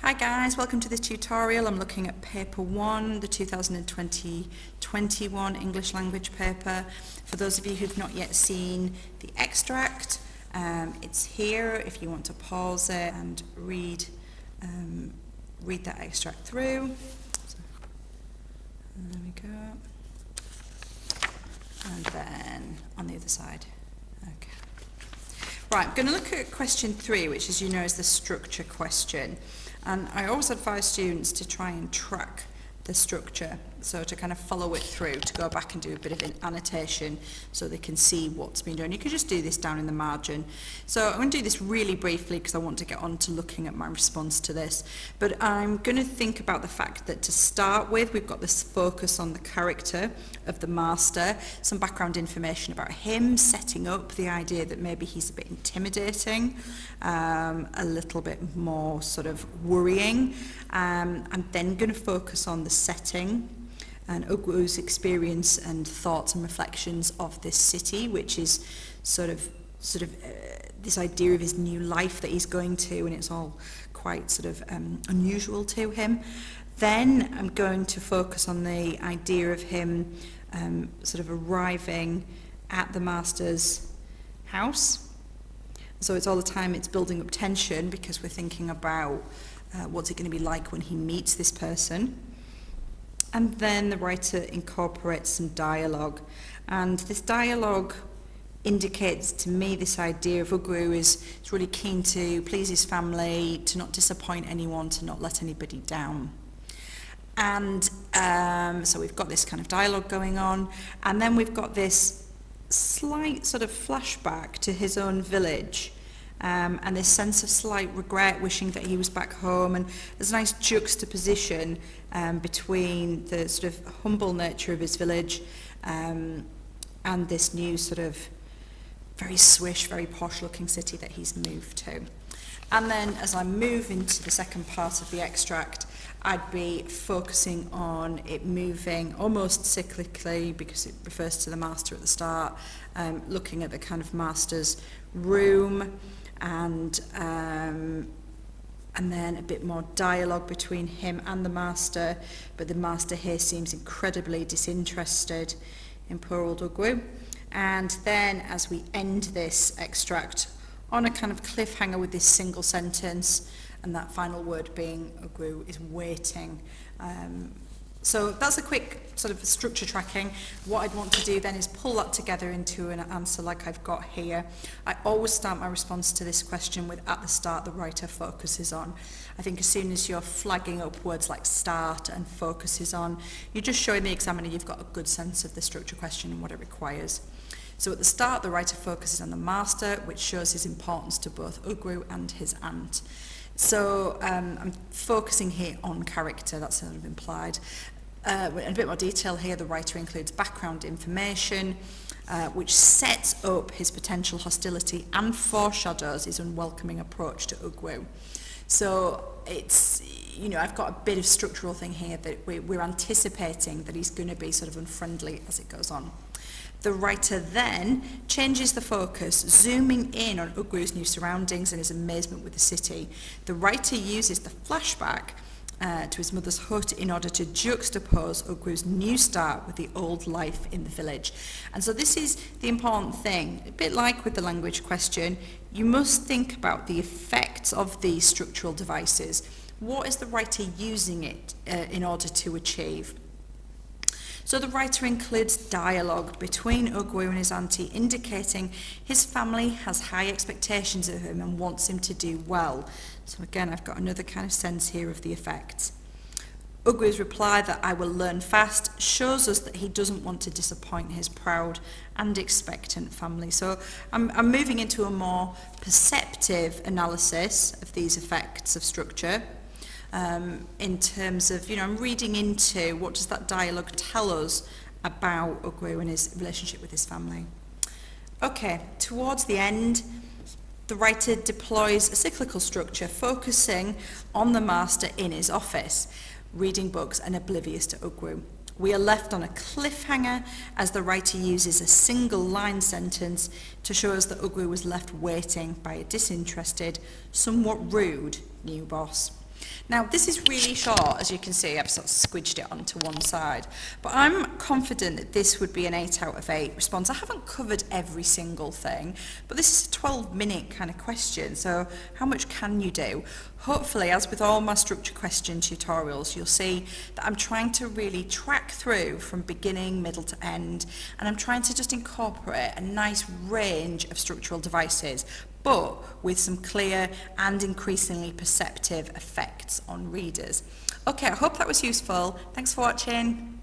Hi guys, welcome to this tutorial. I'm looking at paper 1, the 2020-21 English language paper. For those of you who've not yet seen the extract, it's here if you want to pause it and read that extract through. So, there we go. And then on the other side. Okay. Right, I'm going to look at question 3, which as you know is the structure question. And I always advise students to try and track the structure, so to kind of follow it through, to go back and do a bit of an annotation so they can see what's been done. You can just do this down in the margin. So I'm going to do this really briefly because I want to get on to looking at my response to this. But I'm going to think about the fact that to start with, we've got this focus on the character of the master, some background information about him, setting up the idea that maybe he's a bit intimidating, a little bit more sort of worrying. I'm then going to focus on the setting and Ogwu's experience and thoughts and reflections of this city, which is sort of this idea of his new life that he's going to, and it's all quite sort of unusual to him. Then I'm going to focus on the idea of him sort of arriving at the master's house. So it's all the time it's building up tension because we're thinking about what's it going to be like when he meets this person. And then the writer incorporates some dialogue, and this dialogue indicates to me this idea of Ogwu is really keen to please his family, to not disappoint anyone, to not let anybody down. And so we've got this kind of dialogue going on, and then we've got this slight sort of flashback to his own village. And this sense of slight regret, wishing that he was back home, and there's a nice juxtaposition between the sort of humble nature of his village and this new sort of very swish, very posh looking city that he's moved to. And then as I move into the second part of the extract, I'd be focusing on it moving almost cyclically, because it refers to the master at the start, looking at the kind of master's room, and then a bit more dialogue between him and the master, but the master here seems incredibly disinterested in poor old Ogwu. And then as we end this extract on a kind of cliffhanger with this single sentence, and that final word being Ogwu is waiting. So that's a quick sort of structure tracking. What I'd want to do then is pull that together into an answer like I've got here. I always start my response to this question with at the start the writer focuses on. I think as soon as you're flagging up words like start and focuses on, you're just showing the examiner you've got a good sense of the structure question and what it requires. So at the start the writer focuses on the master, which shows his importance to both Ogwu and his aunt. So I'm focusing here on character, that's sort of implied. In a bit more detail here, the writer includes background information, which sets up his potential hostility and foreshadows his unwelcoming approach to Ogwu. So it's, you know, I've got a bit of structural thing here that we're anticipating that he's going to be sort of unfriendly as it goes on. The writer then changes the focus, zooming in on Ogwu's new surroundings and his amazement with the city. The writer uses the flashback to his mother's hut in order to juxtapose Ogwu's new start with the old life in the village. And so this is the important thing. A bit like with the language question, you must think about the effects of these structural devices. What is the writer using it in order to achieve? So the writer includes dialogue between Ogwu and his auntie, indicating his family has high expectations of him and wants him to do well. So again, I've got another kind of sense here of the effects. Ogwu's reply that I will learn fast shows us that he doesn't want to disappoint his proud and expectant family. So I'm moving into a more perceptive analysis of these effects of structure. In terms of, you know, I'm reading into what does that dialogue tell us about Ogwu and his relationship with his family. Okay, towards the end, the writer deploys a cyclical structure focusing on the master in his office, reading books and oblivious to Ogwu. We are left on a cliffhanger as the writer uses a single line sentence to show us that Ogwu was left waiting by a disinterested, somewhat rude new boss. Now, this is really short, as you can see. I've sort of squidged it onto one side, but I'm confident that this would be an 8 out of 8 response. I haven't covered every single thing, but this is a 12-minute kind of question, so how much can you do? Hopefully, as with all my structure question tutorials, you'll see that I'm trying to really track through from beginning, middle to end, and I'm trying to just incorporate a nice range of structural devices, but with some clear and increasingly perceptive effects on readers. Okay, I hope that was useful. Thanks for watching.